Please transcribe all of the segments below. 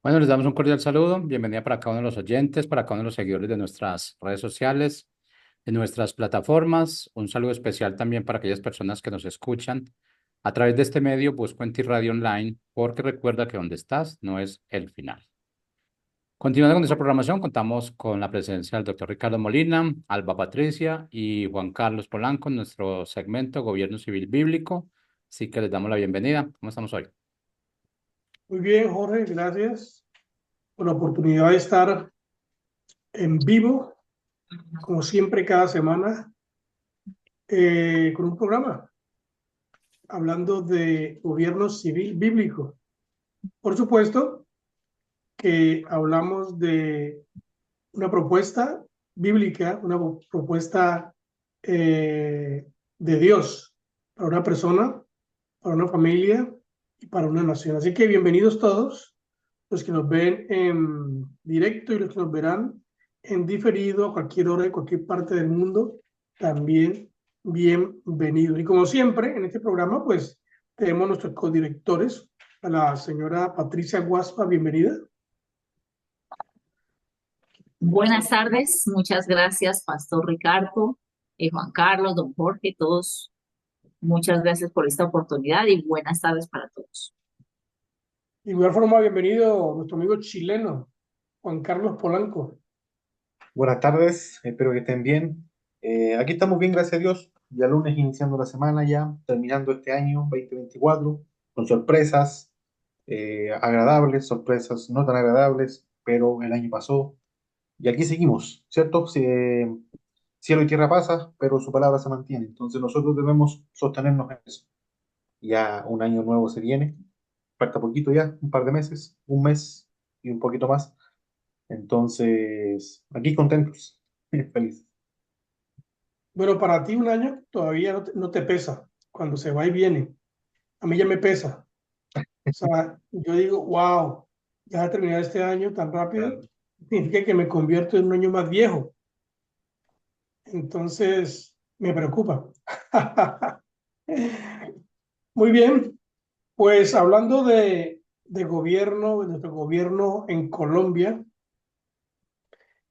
Bueno, les damos un cordial saludo. Bienvenida para cada uno de los oyentes, para cada uno de los seguidores de nuestras redes sociales, de nuestras plataformas. Un saludo especial también para aquellas personas que nos escuchan a través de este medio, Buscuenti Radio Online, porque recuerda que donde estás no es el final. Continuando con nuestra programación, contamos con la presencia del doctor Ricardo Molina, Alba Patricia y Juan Carlos Polanco en nuestro segmento Gobierno Civil Bíblico. Así que les damos la bienvenida. ¿Cómo estamos hoy? Muy bien, Jorge, gracias por la oportunidad de estar en vivo, como siempre, cada semana, con un programa hablando de gobierno civil bíblico. Por supuesto que hablamos de una propuesta bíblica, una propuesta de Dios para una persona, para una familia y para una nación. Así que bienvenidos todos los que nos ven en directo y los que nos verán en diferido a cualquier hora de cualquier parte del mundo, también bienvenidos. Y como siempre, en este programa, pues tenemos nuestros codirectores, a la señora Patricia Guaspa, bienvenida. Buenas tardes, muchas gracias, Pastor Ricardo, Juan Carlos, don Jorge, todos, muchas gracias por esta oportunidad y buenas tardes para todos. De igual forma, bienvenido nuestro amigo chileno, Juan Carlos Polanco. Buenas tardes, espero que estén bien. Aquí estamos bien, gracias a Dios. Ya lunes iniciando la semana ya, terminando este año 2024, con sorpresas agradables, sorpresas no tan agradables, pero el año pasó y aquí seguimos, ¿cierto? Cielo y tierra pasa, pero su palabra se mantiene. Entonces nosotros debemos sostenernos en eso. Ya un año nuevo se viene, falta poquito ya, un par de meses, un mes y un poquito más. Entonces, aquí contentos, felices. Bueno, para ti un año todavía no te pesa cuando se va y viene. A mí ya me pesa. O sea, yo digo, wow, ya va a terminar este año tan rápido, significa que me convierto en un año más viejo. Entonces, me preocupa. Muy bien, pues hablando de gobierno, de nuestro gobierno en Colombia,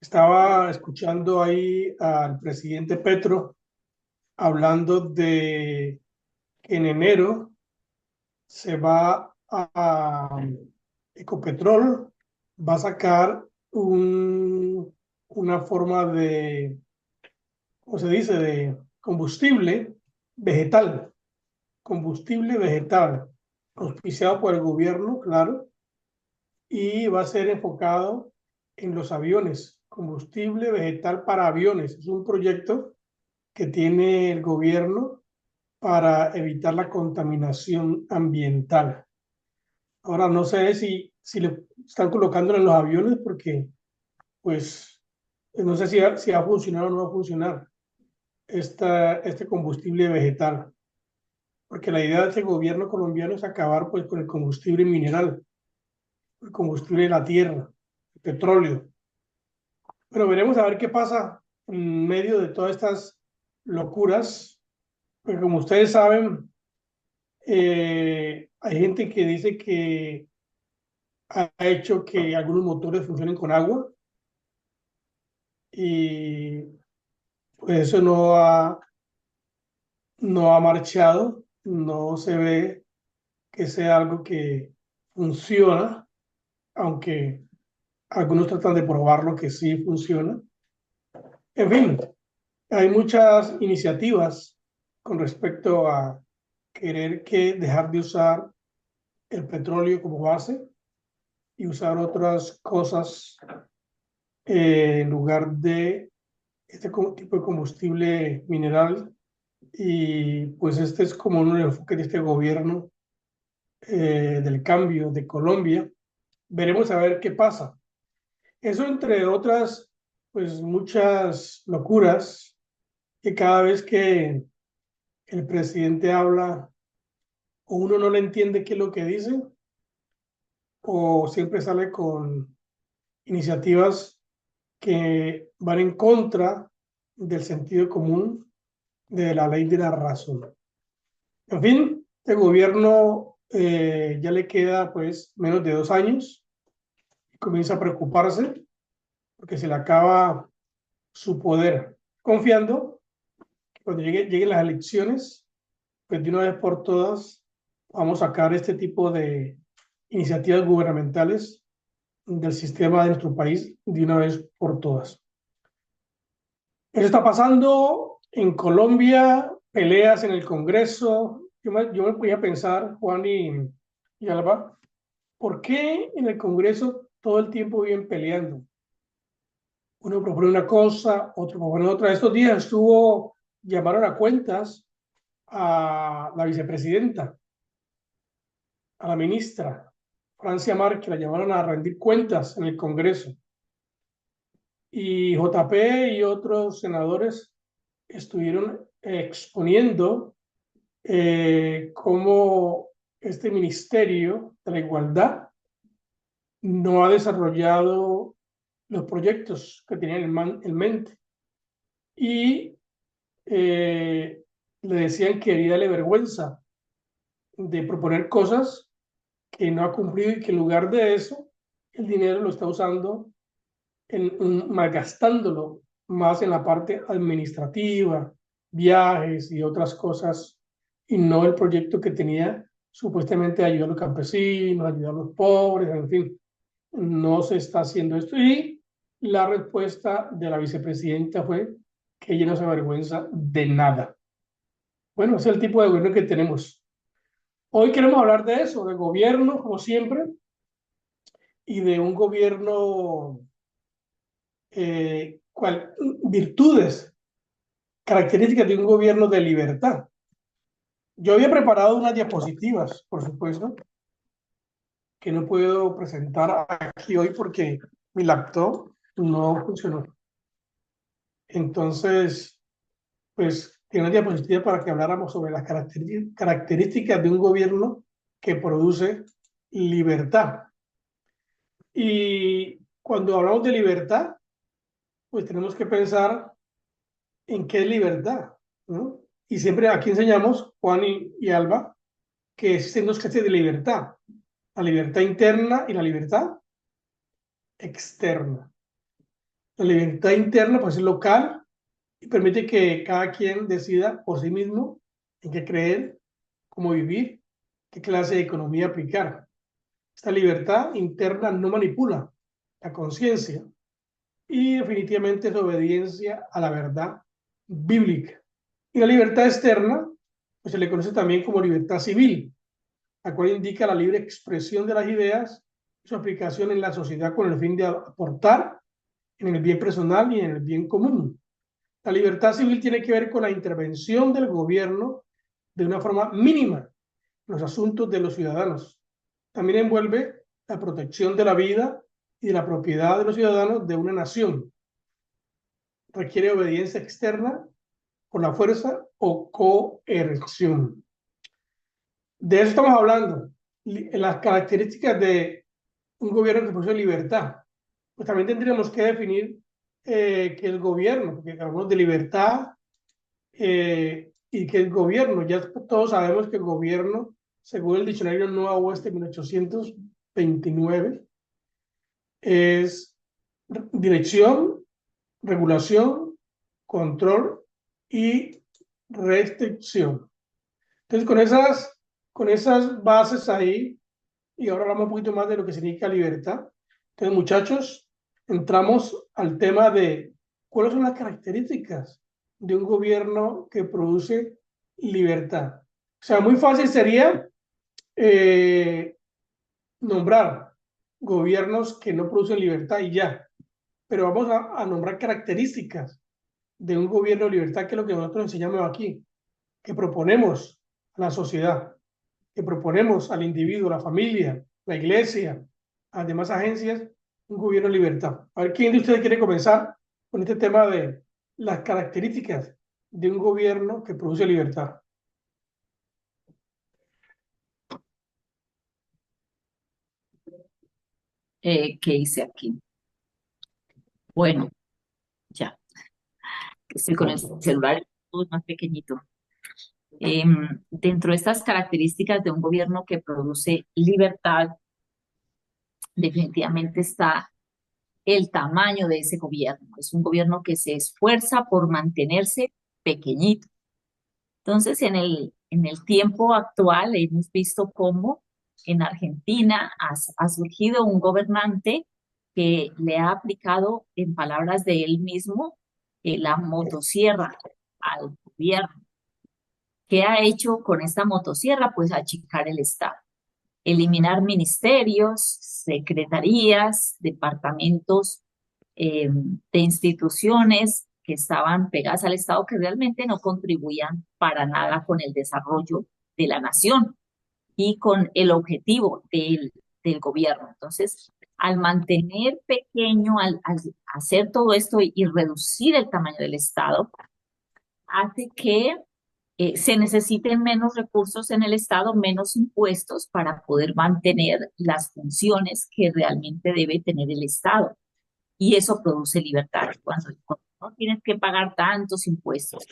estaba escuchando ahí al presidente Petro hablando de que en enero se va a Ecopetrol, va a sacar una forma de, ¿cómo se dice?, de vegetal, combustible vegetal, auspiciado por el gobierno, claro, y va a ser enfocado en los aviones, combustible vegetal para aviones. Es un proyecto que tiene el gobierno para evitar la contaminación ambiental. Ahora no sé si le están colocando en los aviones porque, pues, no sé si va a funcionar o no va a funcionar este combustible vegetal. Porque la idea de este gobierno colombiano es acabar pues con el combustible mineral, el combustible de la tierra, el petróleo. Pero veremos a ver qué pasa en medio de todas estas locuras. Porque como ustedes saben, hay gente que dice que ha hecho que algunos motores funcionen con agua y pues eso no ha marchado, no se ve que sea algo que funciona, aunque algunos tratan de probarlo que sí funciona. En fin, hay muchas iniciativas con respecto a querer dejar de usar el petróleo como base y usar otras cosas en lugar de este tipo de combustible mineral. Y pues este es como uno de los enfoques de este gobierno del cambio de Colombia. Veremos a ver qué pasa. Eso entre otras, pues muchas locuras que cada vez que el presidente habla, o uno no le entiende qué es lo que dice, o siempre sale con iniciativas que van en contra del sentido común, de la ley de la razón. En fin, el gobierno ya le queda pues menos de 2 años comienza a preocuparse porque se le acaba su poder, confiando que cuando lleguen las elecciones, pues de una vez por todas vamos a sacar este tipo de iniciativas gubernamentales del sistema de nuestro país de una vez por todas. Eso está pasando en Colombia, peleas en el Congreso. Yo me podía pensar, Juan y Alba, ¿por qué en el Congreso todo el tiempo viven peleando? Uno propone una cosa, otro propone otra. Estos días llamaron a cuentas a la vicepresidenta, a la ministra Francia Márquez, la llamaron a rendir cuentas en el Congreso. Y JP y otros senadores estuvieron exponiendo cómo este Ministerio de la Igualdad no ha desarrollado los proyectos que tenían en mente. Y le decían que quería darle vergüenza de proponer cosas que no ha cumplido y que en lugar de eso, el dinero lo está usando, malgastándolo más en la parte administrativa, viajes y otras cosas, y no el proyecto que tenía supuestamente de ayudar a los campesinos, ayudar a los pobres, en fin, no se está haciendo esto. Y la respuesta de la vicepresidenta fue que ella no se avergüenza de nada. Bueno, ese es el tipo de gobierno que tenemos. Hoy queremos hablar de eso, de gobierno, como siempre, y de un gobierno, virtudes, características de un gobierno de libertad. Yo había preparado unas diapositivas, por supuesto, que no puedo presentar aquí hoy porque mi laptop no funcionó. Entonces, pues, tiene una diapositiva para que habláramos sobre las características de un gobierno que produce libertad. Y cuando hablamos de libertad, pues tenemos que pensar en qué es libertad, ¿no? Y siempre aquí enseñamos, Juan y Alba, que existen dos clases de libertad: la libertad interna y la libertad externa. La libertad interna, pues, es local y permite que cada quien decida por sí mismo en qué creer, cómo vivir, qué clase de economía aplicar. Esta libertad interna no manipula la conciencia y definitivamente es obediencia a la verdad bíblica. Y la libertad externa, pues se le conoce también como libertad civil, la cual indica la libre expresión de las ideas y su aplicación en la sociedad con el fin de aportar en el bien personal y en el bien común. La libertad civil tiene que ver con la intervención del gobierno de una forma mínima en los asuntos de los ciudadanos. También envuelve la protección de la vida y de la propiedad de los ciudadanos de una nación. Requiere obediencia externa por la fuerza o coerción. De eso estamos hablando, las características de un gobierno que produce libertad. Pues también tendríamos que definir qué es gobierno, porque hablamos de libertad y qué es gobierno. Ya todos sabemos que el gobierno, según el diccionario Nueva Oeste 1829, es dirección, regulación, control y restricción. Entonces, con esas bases ahí, y ahora hablamos un poquito más de lo que significa libertad. Entonces, muchachos, entramos al tema de cuáles son las características de un gobierno que produce libertad. O sea, muy fácil sería nombrar gobiernos que no producen libertad y ya, pero vamos a nombrar características de un gobierno de libertad, que es lo que nosotros enseñamos aquí, que proponemos a la sociedad, que proponemos al individuo, a la familia, la iglesia, a las demás agencias, un gobierno de libertad. A ver, ¿quién de ustedes quiere comenzar con este tema de las características de un gobierno que produce libertad? ¿Qué hice aquí? Bueno, ya, estoy con el celular, todo es más pequeñito. Dentro de estas características de un gobierno que produce libertad, definitivamente está el tamaño de ese gobierno. Es un gobierno que se esfuerza por mantenerse pequeñito. Entonces, en el tiempo actual hemos visto cómo en Argentina ha surgido un gobernante que le ha aplicado, en palabras de él mismo, la motosierra al gobierno. ¿Qué ha hecho con esta motosierra? Pues achicar el Estado, eliminar ministerios, secretarías, departamentos de instituciones que estaban pegadas al Estado que realmente no contribuían para nada con el desarrollo de la nación y con el objetivo del gobierno. Entonces, al mantener pequeño, al hacer todo esto y reducir el tamaño del Estado, hace que se necesiten menos recursos en el Estado, menos impuestos para poder mantener las funciones que realmente debe tener el Estado. Y eso produce libertad. Cuando no tienes que pagar tantos impuestos.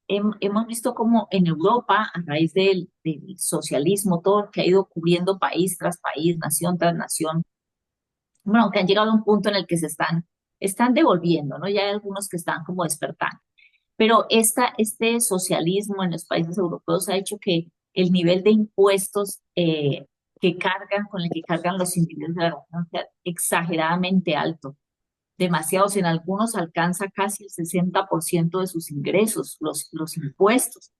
Hemos visto como en Europa, a raíz del socialismo, todo que ha ido cubriendo país tras país, nación tras nación, bueno, que han llegado a un punto en el que están devolviendo, ¿no? Ya hay algunos que están como despertando. Pero este socialismo en los países europeos ha hecho que el nivel de impuestos con el que cargan los individuos de la nación sea exageradamente alto. Demasiados, en algunos alcanza casi el 60% de sus ingresos, los impuestos.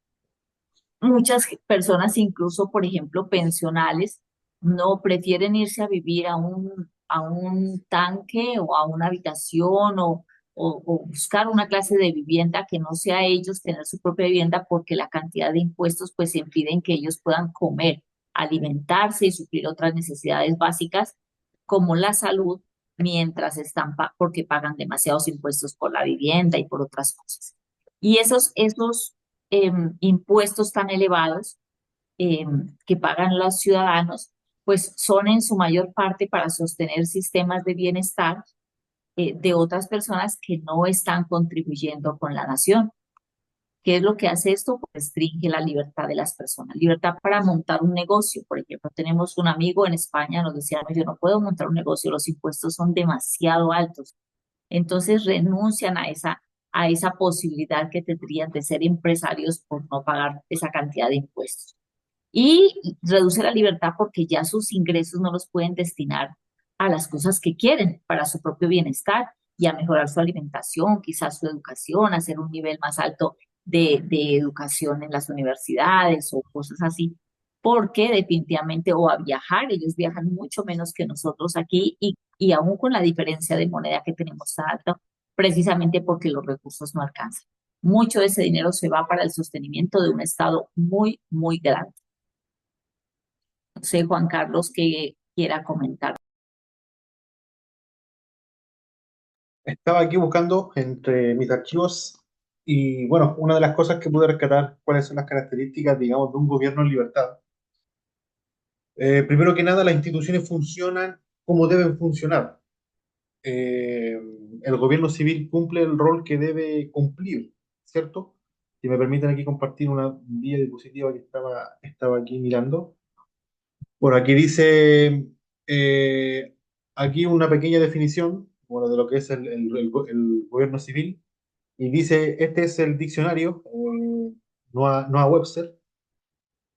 Muchas personas, incluso, por ejemplo, pensionales, no prefieren irse a vivir a un tanque o a una habitación o buscar una clase de vivienda que no sea ellos tener su propia vivienda porque la cantidad de impuestos pues impiden que ellos puedan comer, alimentarse y suplir otras necesidades básicas como la salud mientras porque pagan demasiados impuestos por la vivienda y por otras cosas. Y esos impuestos tan elevados que pagan los ciudadanos, pues son en su mayor parte para sostener sistemas de bienestar de otras personas que no están contribuyendo con la nación. ¿Qué es lo que hace esto? Pues restringe la libertad de las personas. Libertad para montar un negocio. Por ejemplo, tenemos un amigo en España, nos decía, no, yo no puedo montar un negocio, los impuestos son demasiado altos. Entonces renuncian a esa posibilidad que tendrían de ser empresarios por no pagar esa cantidad de impuestos. Y reduce la libertad porque ya sus ingresos no los pueden destinar a las cosas que quieren para su propio bienestar y a mejorar su alimentación, quizás su educación, hacer un nivel más alto de educación en las universidades o cosas así, porque definitivamente, o a viajar, ellos viajan mucho menos que nosotros aquí y aún con la diferencia de moneda que tenemos tan alta, precisamente porque los recursos no alcanzan. Mucho de ese dinero se va para el sostenimiento de un Estado muy, muy grande. No sé, Juan Carlos, que quiera comentar. Estaba aquí buscando entre mis archivos y bueno, una de las cosas que pude rescatar, cuáles son las características, digamos, de un gobierno en libertad. Primero que nada, las instituciones funcionan como deben funcionar. Eh, el gobierno civil cumple el rol que debe cumplir, ¿cierto? Si me permiten aquí compartir una vía diapositiva que estaba aquí mirando. Bueno, aquí dice, eh, aquí una pequeña definición, bueno, de lo que es el gobierno civil, y dice, este es el diccionario, Noah Webster,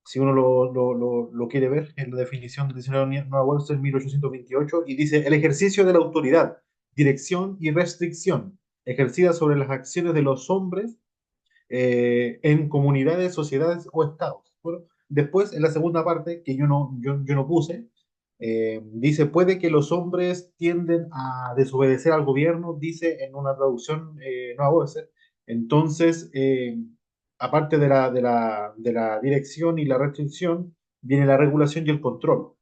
si uno lo quiere ver, en la definición del diccionario Noah Webster 1828, y dice, el ejercicio de la autoridad, dirección y restricción ejercida sobre las acciones de los hombres en comunidades, sociedades o estados. Bueno, después, en la segunda parte, que yo no puse, dice, puede que los hombres tienden a desobedecer al gobierno, dice en una traducción no a Webster. Entonces, aparte de la dirección y la restricción, viene la regulación y el control.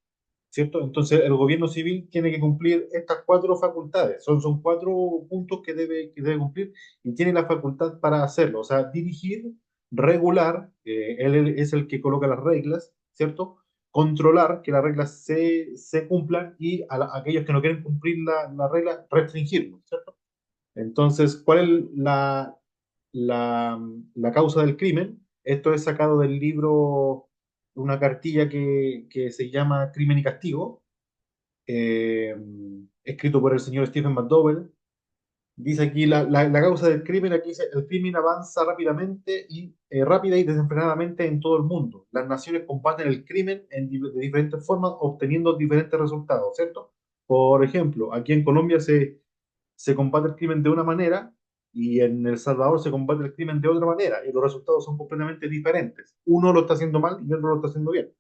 ¿Cierto? Entonces, el gobierno civil tiene que cumplir estas cuatro facultades. Son cuatro puntos que debe cumplir y tiene la facultad para hacerlo. O sea, dirigir, regular, él es el que coloca las reglas, ¿cierto? Controlar que las reglas se cumplan y a aquellos que no quieren cumplir la regla, restringirlo, ¿cierto? Entonces, ¿cuál es la, la causa del crimen? Esto es sacado del libro, una cartilla que se llama Crimen y Castigo, eh, escrito por el señor Stephen McDowell. Dice aquí la causa del crimen, aquí dice, el crimen avanza rápida y desenfrenadamente en todo el mundo. Las naciones combaten el crimen de diferentes formas, obteniendo diferentes resultados, ¿cierto? Por ejemplo, aquí en Colombia se combate el crimen de una manera y en El Salvador se combate el crimen de otra manera y los resultados son completamente diferentes. Uno lo está haciendo mal y otro lo está haciendo bien.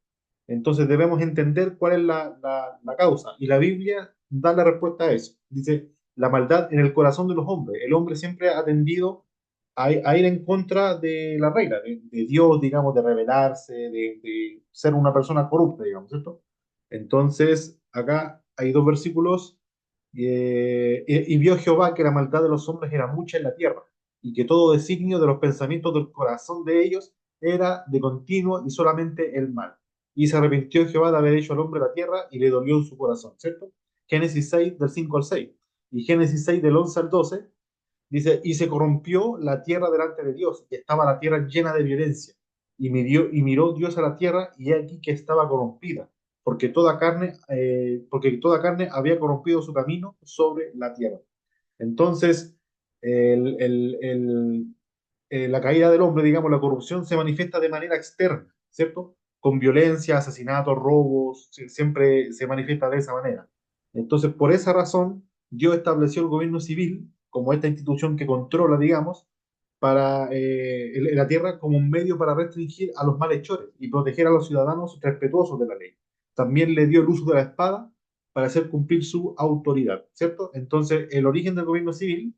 Entonces debemos entender cuál es la causa. Y la Biblia da la respuesta a eso. Dice, la maldad en el corazón de los hombres. El hombre siempre ha tendido a ir en contra de la regla, de Dios, digamos, de rebelarse, de ser una persona corrupta, digamos, ¿cierto? Entonces, acá hay dos versículos. Y vio Jehová que la maldad de los hombres era mucha en la tierra, y que todo designio de los pensamientos del corazón de ellos era de continuo y solamente el mal. Y se arrepintió Jehová de haber hecho al hombre la tierra y le dolió en su corazón, ¿cierto? Génesis 6, del 5 al 6. Y Génesis 6, del 11 al 12, dice, y se corrompió la tierra delante de Dios, y estaba la tierra llena de violencia. Y miró Dios a la tierra, y he aquí que estaba corrompida, porque toda carne había corrompido su camino sobre la tierra. Entonces, el, el, el, la caída del hombre, digamos, la corrupción se manifiesta de manera externa, ¿cierto? Con violencia, asesinatos, robos, siempre se manifiesta de esa manera. Entonces, por esa razón, Dios estableció el gobierno civil como esta institución que controla, digamos, para la tierra como un medio para restringir a los malhechores y proteger a los ciudadanos respetuosos de la ley. También le dio el uso de la espada para hacer cumplir su autoridad, ¿cierto? Entonces, el origen del gobierno civil,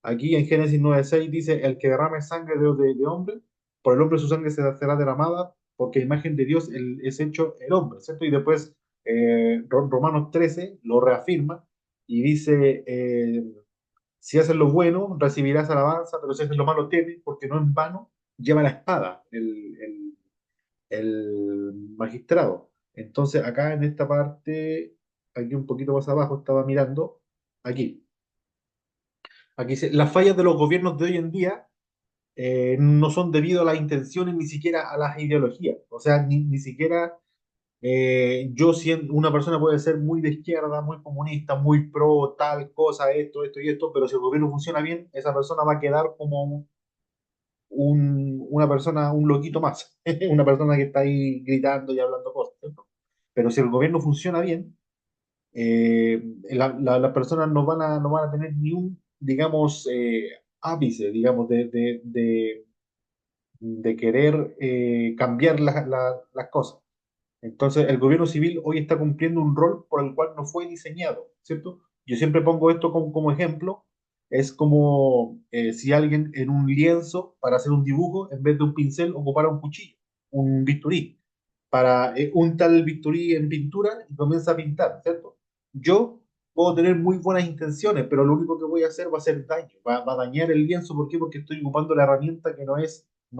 aquí en Génesis 9:6 dice, el que derrame sangre de hombre, por el hombre su sangre será derramada, porque a imagen de Dios es hecho el hombre, ¿cierto? Y después Romanos 13 lo reafirma y dice, si haces lo bueno, recibirás alabanza, pero si haces lo malo, teme, porque no en vano lleva la espada el magistrado. Entonces, acá en esta parte, aquí un poquito más abajo, estaba mirando, aquí. Aquí dice, las fallas de los gobiernos de hoy en día no son debido a las intenciones ni siquiera a las ideologías. O sea, ni siquiera yo siendo una persona puede ser muy de izquierda, muy comunista, muy pro tal cosa, esto y esto, pero si el gobierno funciona bien, esa persona va a quedar como una persona, un loquito más, una persona que está ahí gritando y hablando cosas, ¿cierto? Pero si el gobierno funciona bien, las personas no van a tener ni un, digamos, ápice, digamos, de querer cambiar las cosas. Entonces, el gobierno civil hoy está cumpliendo un rol por el cual no fue diseñado, ¿cierto? Yo siempre pongo esto como ejemplo. Es como si alguien en un lienzo, para hacer un dibujo, en vez de un pincel, ocupara un cuchillo, un bisturí, para untar el bisturí en pintura y comienza a pintar, ¿cierto? Yo puedo tener muy buenas intenciones, pero lo único que voy a hacer va a hacer daño, va a dañar el lienzo. ¿Por qué? Porque estoy ocupando la herramienta que no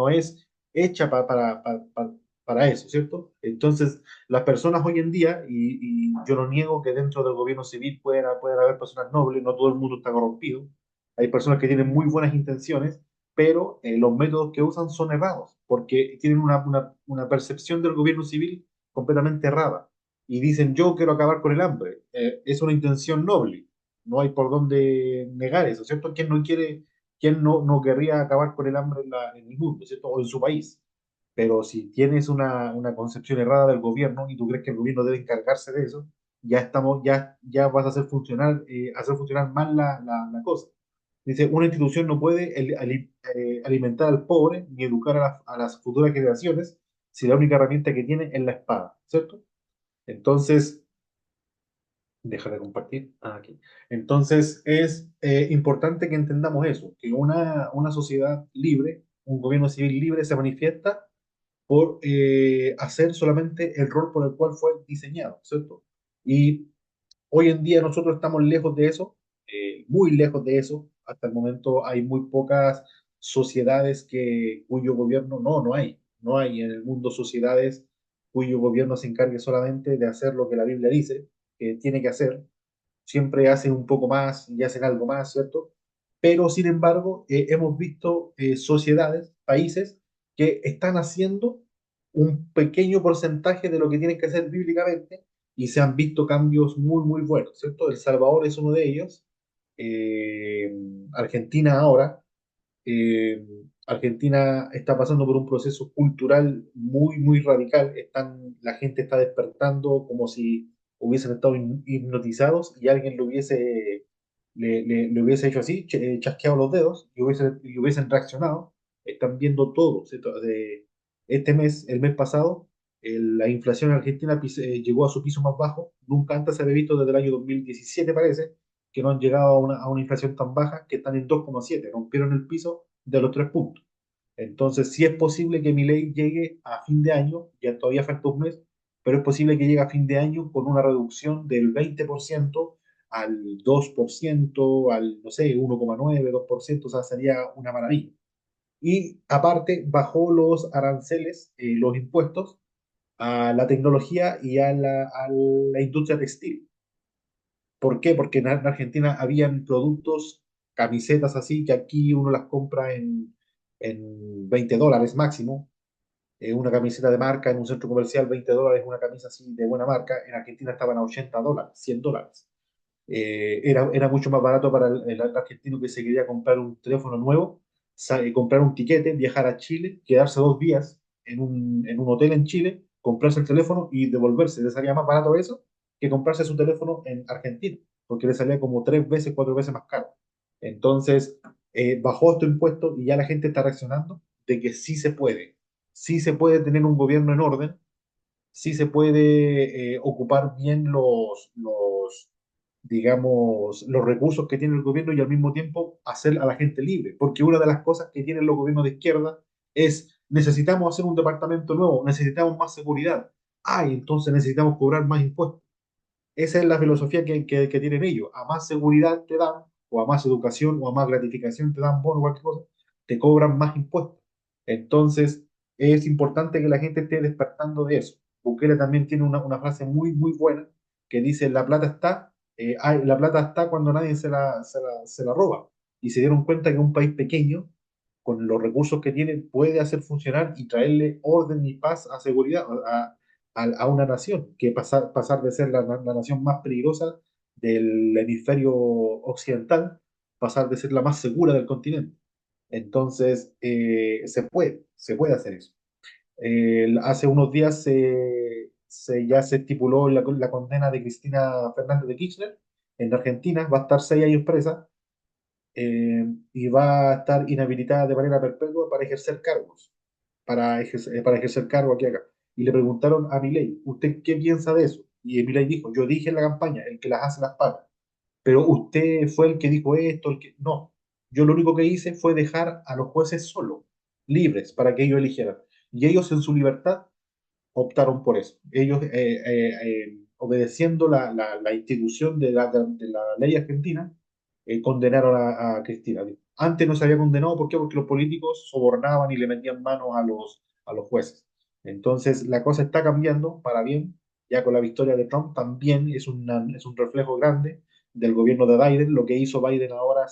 es hecha para eso, ¿cierto? Entonces, las personas hoy en día, y yo no niego que dentro del gobierno civil pueden haber personas nobles, no todo el mundo está corrompido, hay personas que tienen muy buenas intenciones, pero los métodos que usan son errados, porque tienen una percepción del gobierno civil completamente errada. Y dicen, yo quiero acabar con el hambre. Es una intención noble, no hay por dónde negar eso, ¿cierto? ¿Quién no querría acabar con el hambre en el mundo, ¿cierto? O en su país. Pero si tienes una concepción errada del gobierno y tú crees que el gobierno debe encargarse de eso, ya vas a hacer funcionar mal la cosa. Dice, una institución no puede alimentar al pobre ni educar a las futuras generaciones si la única herramienta que tiene es la espada, ¿cierto? Entonces, deja de compartir. Aquí. Entonces, es importante que entendamos eso, que una sociedad libre, un gobierno civil libre se manifiesta por hacer solamente el rol por el cual fue diseñado, ¿cierto? Y hoy en día nosotros estamos lejos de eso, muy lejos de eso. Hasta el momento hay muy pocas sociedades cuyo gobierno, no hay en el mundo sociedades cuyo gobierno se encargue solamente de hacer lo que la Biblia dice que tiene que hacer. Siempre hacen un poco más y hacen algo más, ¿cierto? Pero sin embargo, hemos visto sociedades, países que están haciendo un pequeño porcentaje de lo que tienen que hacer bíblicamente y se han visto cambios muy, muy buenos, ¿cierto? El Salvador es uno de ellos, Argentina ahora. Eh, Argentina está pasando por un proceso cultural muy, muy radical. La gente está despertando como si hubiesen estado hipnotizados y alguien le hubiese hecho así, chasqueado los dedos y hubiesen reaccionado. Están viendo todo, ¿cierto? Este mes, el mes pasado, la inflación en Argentina llegó a su piso más bajo. Nunca antes se había visto desde el año 2017, parece, que no han llegado a una inflación tan baja, que están en 2,7, rompieron el piso de los 3 puntos. Entonces, sí es posible que mi ley llegue a fin de año, ya todavía falta un mes, pero es posible que llegue a fin de año con una reducción del 20% al 2%, al, no sé, 1,9, 2%, o sea, sería una maravilla. Y aparte, bajó los aranceles, los impuestos a la tecnología y a la industria textil. ¿Por qué? Porque en Argentina habían productos, camisetas así, que aquí uno las compra en $20 máximo. Una camiseta de marca en un centro comercial, $20, una camisa así de buena marca. En Argentina estaban a $80, $100. Era mucho más barato para el argentino que se quería comprar un teléfono nuevo, comprar un tiquete, viajar a Chile, quedarse 2 días en un hotel en Chile, comprarse el teléfono y devolverse. Le salía más barato eso que comprarse su teléfono en Argentina, porque le salía como 3 veces, 4 veces más caro. Entonces, bajó este impuesto y ya la gente está reaccionando de que sí se puede tener un gobierno en orden, sí se puede ocupar bien digamos, los recursos que tiene el gobierno y al mismo tiempo hacer a la gente libre. Porque una de las cosas que tienen los gobiernos de izquierda es, necesitamos hacer un departamento nuevo, necesitamos más seguridad. Ay, entonces necesitamos cobrar más impuestos. Esa es la filosofía que tienen ellos. A más seguridad te dan, o a más educación, o a más gratificación te dan bono, cualquier cosa, te cobran más impuestos. Entonces, es importante que la gente esté despertando de eso. Bukele también tiene una frase muy, muy buena que dice, la plata está cuando nadie se la roba. Y se dieron cuenta que un país pequeño, con los recursos que tiene, puede hacer funcionar y traerle orden y paz a seguridad, a una nación, que pasar de ser la nación más peligrosa del hemisferio occidental, pasar de ser la más segura del continente. Entonces, se puede hacer eso. Hace unos días ya se estipuló la condena de Cristina Fernández de Kirchner en Argentina, va a estar 6 años presa, y va a estar inhabilitada de manera perpetua para ejercer cargos, para ejercer cargo aquí acá. Y le preguntaron a Milei, ¿usted qué piensa de eso? Y Milei dijo, yo dije en la campaña, el que las hace las paga. Pero usted fue el que dijo esto, el que... No, yo lo único que hice fue dejar a los jueces solos, libres, para que ellos eligieran. Y ellos en su libertad optaron por eso. Ellos, obedeciendo la institución de la ley argentina, condenaron a Cristina. Antes no se había condenado, ¿por qué? Porque los políticos sobornaban y le metían manos a los jueces. Entonces, la cosa está cambiando para bien, ya con la victoria de Trump, también es un reflejo grande del gobierno de Biden. Lo que hizo Biden ahora,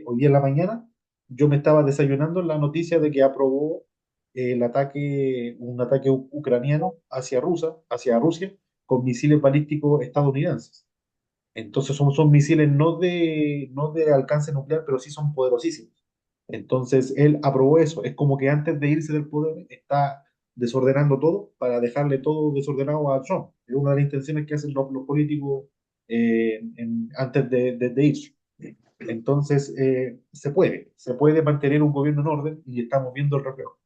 hoy día en la mañana, yo me estaba desayunando en la noticia de que aprobó un ataque ucraniano hacia Rusia con misiles balísticos estadounidenses. Entonces son misiles no de alcance nuclear, pero sí son poderosísimos. Entonces él aprobó eso. Es como que antes de irse del poder está desordenando todo para dejarle todo desordenado a Trump. Es una de las intenciones que hacen los políticos antes de irse. Entonces se puede mantener un gobierno en orden y estamos viendo el reflejo.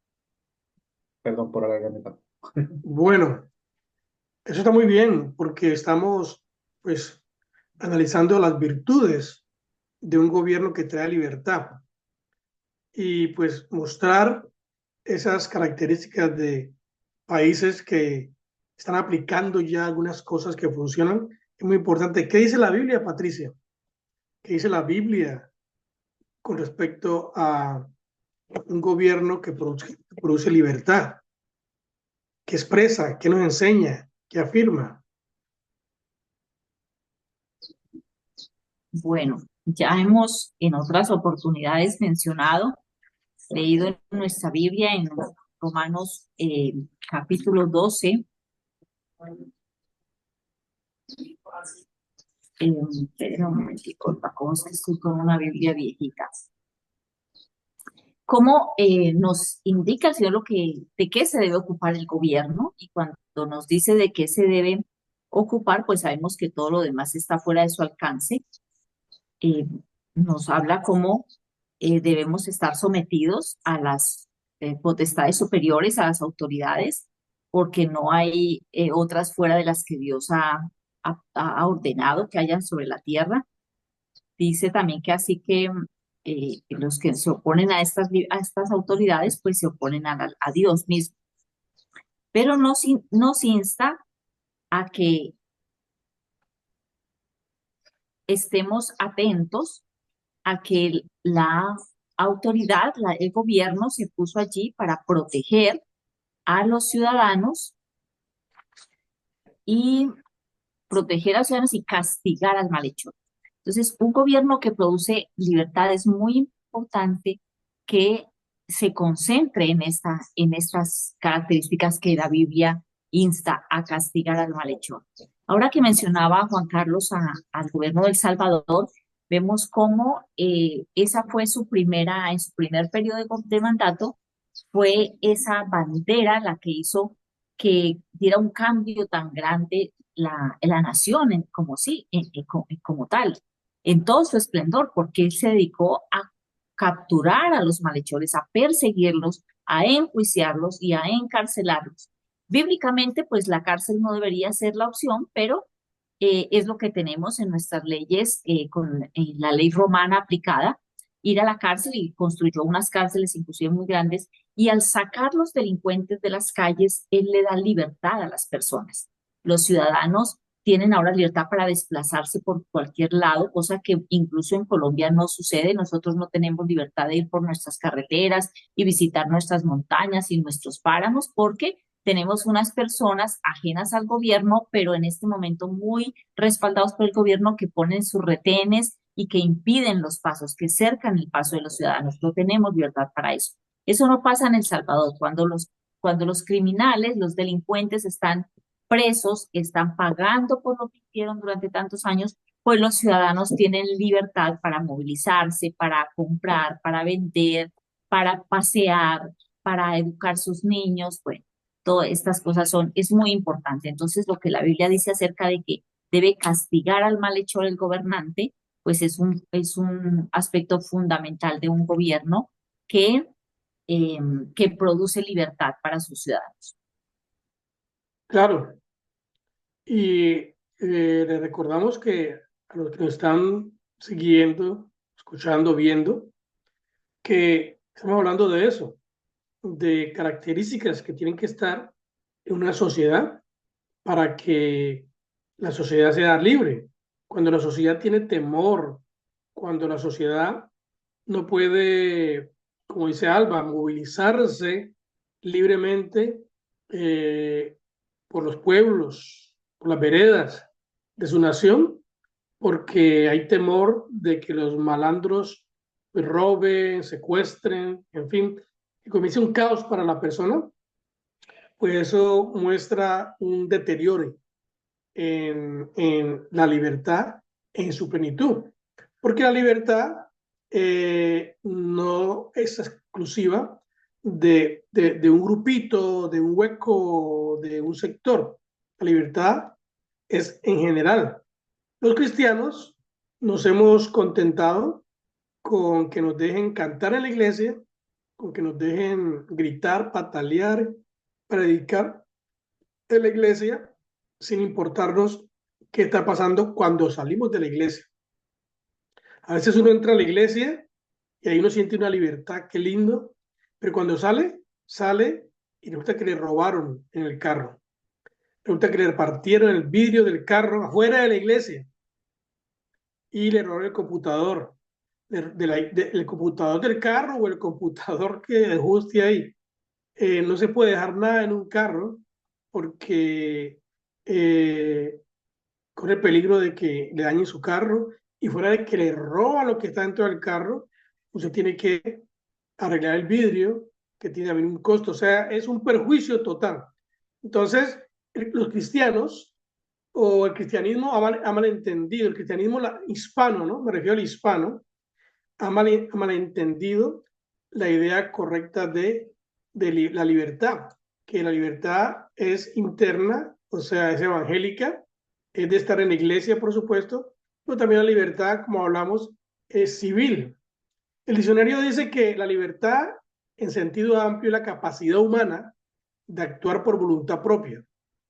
Perdón por alargarme tanto. Bueno, eso está muy bien porque estamos pues analizando las virtudes de un gobierno que trae libertad y pues mostrar esas características de países que están aplicando ya algunas cosas que funcionan. Es muy importante. ¿Qué dice la Biblia, Patricia? ¿Qué dice la Biblia con respecto a un gobierno que produce libertad? ¿Qué expresa? ¿Qué nos enseña? ¿Qué afirma? Bueno, ya hemos en otras oportunidades mencionado, leído en nuestra Biblia en Romanos capítulo 12, Espera un momentico, Paco, es que estoy con una Biblia viejita. Cómo nos indica el Señor de qué se debe ocupar el gobierno, y cuando nos dice de qué se debe ocupar, pues sabemos que todo lo demás está fuera de su alcance. Eh, Nos habla cómo debemos estar sometidos a las potestades superiores, a las autoridades, porque no hay otras fuera de las que Dios ha ordenado que hayan sobre la tierra. Dice también que así que los que se oponen a estas autoridades, pues se oponen a Dios mismo. Pero nos insta a que estemos atentos a que la autoridad, el gobierno se puso allí para proteger a los ciudadanos y proteger a los ciudadanos y castigar al malhechor. Entonces, un gobierno que produce libertad es muy importante que se concentre en estas características que la Biblia insta a castigar al malhechor. Ahora que mencionaba Juan Carlos al gobierno de El Salvador, vemos cómo esa fue en su primer periodo de mandato, fue esa bandera la que hizo que diera un cambio tan grande la nación como tal, en todo su esplendor, porque él se dedicó a capturar a los malhechores, a perseguirlos, a enjuiciarlos y a encarcelarlos. Bíblicamente, pues la cárcel no debería ser la opción, pero es lo que tenemos en nuestras leyes, con la ley romana aplicada, ir a la cárcel, y construyó unas cárceles inclusive muy grandes, y al sacar los delincuentes de las calles, él le da libertad a las personas. Los ciudadanos tienen ahora libertad para desplazarse por cualquier lado, cosa que incluso en Colombia no sucede. Nosotros no tenemos libertad de ir por nuestras carreteras y visitar nuestras montañas y nuestros páramos, porque tenemos unas personas ajenas al gobierno, pero en este momento muy respaldados por el gobierno, que ponen sus retenes y que impiden los pasos, que cercan el paso de los ciudadanos. No tenemos libertad para eso. Eso no pasa en El Salvador. Cuando los criminales, los delincuentes están presos, están pagando por lo que hicieron durante tantos años, pues los ciudadanos tienen libertad para movilizarse, para comprar, para vender, para pasear, para educar sus niños. Bueno, todas estas cosas es muy importante. Entonces, lo que la Biblia dice acerca de que debe castigar al malhechor el gobernante, pues es un aspecto fundamental de un gobierno que, eh, que produce libertad para sus ciudadanos. Claro, y le recordamos que a los que nos están siguiendo, escuchando, viendo, que estamos hablando de eso, de características que tienen que estar en una sociedad para que la sociedad sea libre. Cuando la sociedad tiene temor, cuando la sociedad no puede, como dice Alba, movilizarse libremente por los pueblos, por las veredas de su nación, porque hay temor de que los malandros pues, roben, secuestren, en fin, que comience un caos para la persona, pues eso muestra un deterioro en la libertad en su plenitud. Porque la libertad no es exclusiva de un grupito, de un hueco, de un sector. La libertad es en general. Los cristianos nos hemos contentado con que nos dejen cantar en la iglesia, con que nos dejen gritar, patalear, predicar en la iglesia, sin importarnos qué está pasando cuando salimos de la iglesia. A veces uno entra a la iglesia y ahí uno siente una libertad, qué lindo, pero cuando sale y resulta que le robaron en el carro. Resulta que le partieron el vidrio del carro afuera de la iglesia y le robaron el computador, el computador del carro o el computador que dejó usted ahí. No se puede dejar nada en un carro porque corre el peligro de que le dañen su carro, y fuera de que le roba lo que está dentro del carro, usted tiene que arreglar el vidrio, que tiene que haber un costo, o sea, es un perjuicio total. Entonces, los cristianos o el cristianismo ha malentendido, el cristianismo hispano, ¿no? Me refiero al hispano, ha malentendido la idea correcta de la libertad, que la libertad es interna, o sea, es evangélica, es de estar en la iglesia, por supuesto, pero también la libertad, como hablamos, es civil. El diccionario dice que la libertad, en sentido amplio, es la capacidad humana de actuar por voluntad propia,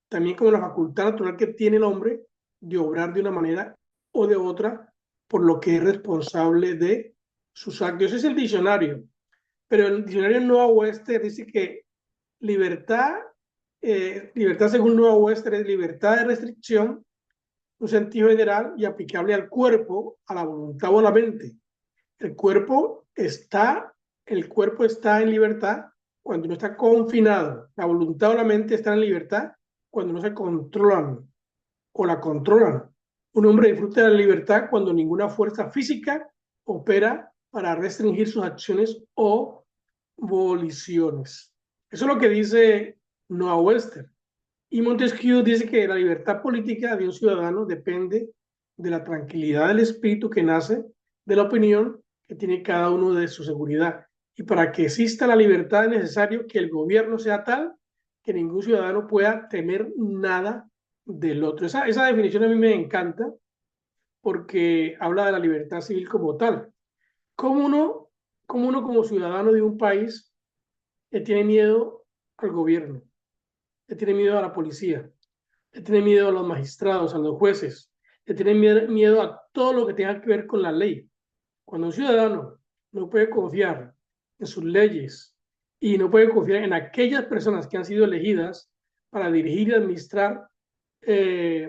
también como la facultad natural que tiene el hombre de obrar de una manera o de otra por lo que es responsable de sus actos. Ese es el diccionario, pero el diccionario Noah Webster dice que libertad, libertad según Noah Webster es libertad de restricción, un sentido general y aplicable al cuerpo, a la voluntad o a la mente. El cuerpo está, el cuerpo está en libertad cuando no está confinado. La voluntad o la mente está en libertad cuando no se controlan o la controlan. Un hombre disfruta de la libertad cuando ninguna fuerza física opera para restringir sus acciones o voliciones. Eso es lo que dice Noah Webster. Y Montesquieu dice que la libertad política de un ciudadano depende de la tranquilidad del espíritu que nace de la opinión que tiene cada uno de su seguridad. Y para que exista la libertad es necesario que el gobierno sea tal que ningún ciudadano pueda temer nada del otro. Esa definición a mí me encanta porque habla de la libertad civil como tal. ¿Cómo uno como ciudadano de un país le tiene miedo al gobierno? Le tiene miedo a la policía, le tiene miedo a los magistrados, a los jueces, le tiene miedo a todo lo que tenga que ver con la ley. Cuando un ciudadano no puede confiar en sus leyes y no puede confiar en aquellas personas que han sido elegidas para dirigir y administrar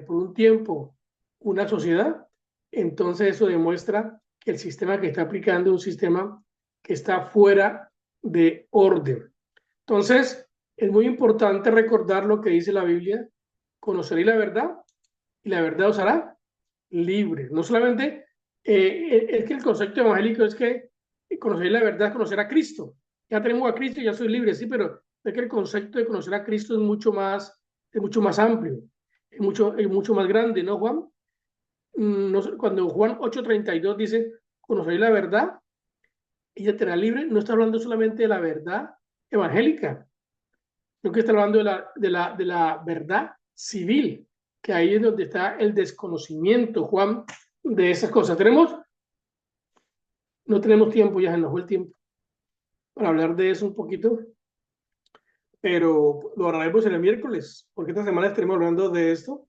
por un tiempo una sociedad, entonces eso demuestra que el sistema que está aplicando es un sistema que está fuera de orden. Entonces, es muy importante recordar lo que dice la Biblia: conoceréis la verdad y la verdad os hará libres. No solamente es que el concepto evangélico es que conocer la verdad es conocer a Cristo. Ya tenemos a Cristo y ya soy libre, sí, pero es que el concepto de conocer a Cristo es mucho más amplio, es mucho más grande, ¿no, Juan? Cuando Juan 8:32 dice, conocer la verdad, ella te hará libre, no está hablando solamente de la verdad evangélica, sino que está hablando de la verdad civil, que ahí es donde está el desconocimiento, Juan, de esas cosas. No tenemos tiempo, ya se nos fue el tiempo para hablar de eso un poquito, pero lo hablaremos el miércoles, porque esta semana estaremos hablando de esto.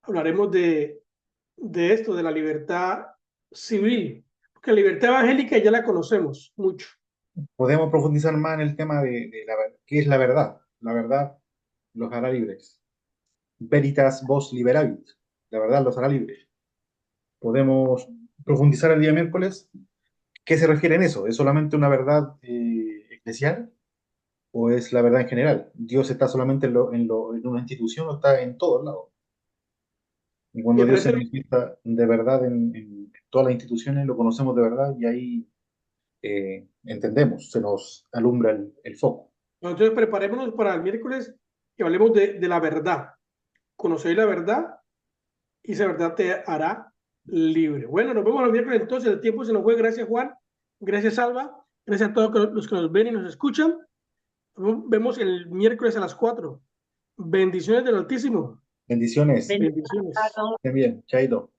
Hablaremos de esto, de la libertad civil, porque la libertad evangélica ya la conocemos mucho. Podemos profundizar más en el tema de qué es la verdad. La verdad los hará libres. Veritas vos liberavit. La verdad los hará libres. Podemos profundizar el día miércoles. ¿Qué se refiere en eso? ¿Es solamente una verdad eclesial o es la verdad en general? ¿Dios está solamente en una institución o está en todos lados? Y cuando Me Dios se parece, manifiesta de verdad en todas las instituciones, lo conocemos de verdad y ahí entendemos, se nos alumbra el foco. entonces preparémonos para el miércoles y hablemos de la verdad. Conocer la verdad y esa verdad te hará libre. Bueno, nos vemos el miércoles entonces, el tiempo se nos fue. Gracias, Juan. Gracias, Alba. Gracias a todos los que nos ven y nos escuchan. Nos vemos el miércoles a las 4. Bendiciones del Altísimo. Bendiciones. Bendiciones, Bendiciones. Carlos. Estén bien, chaito.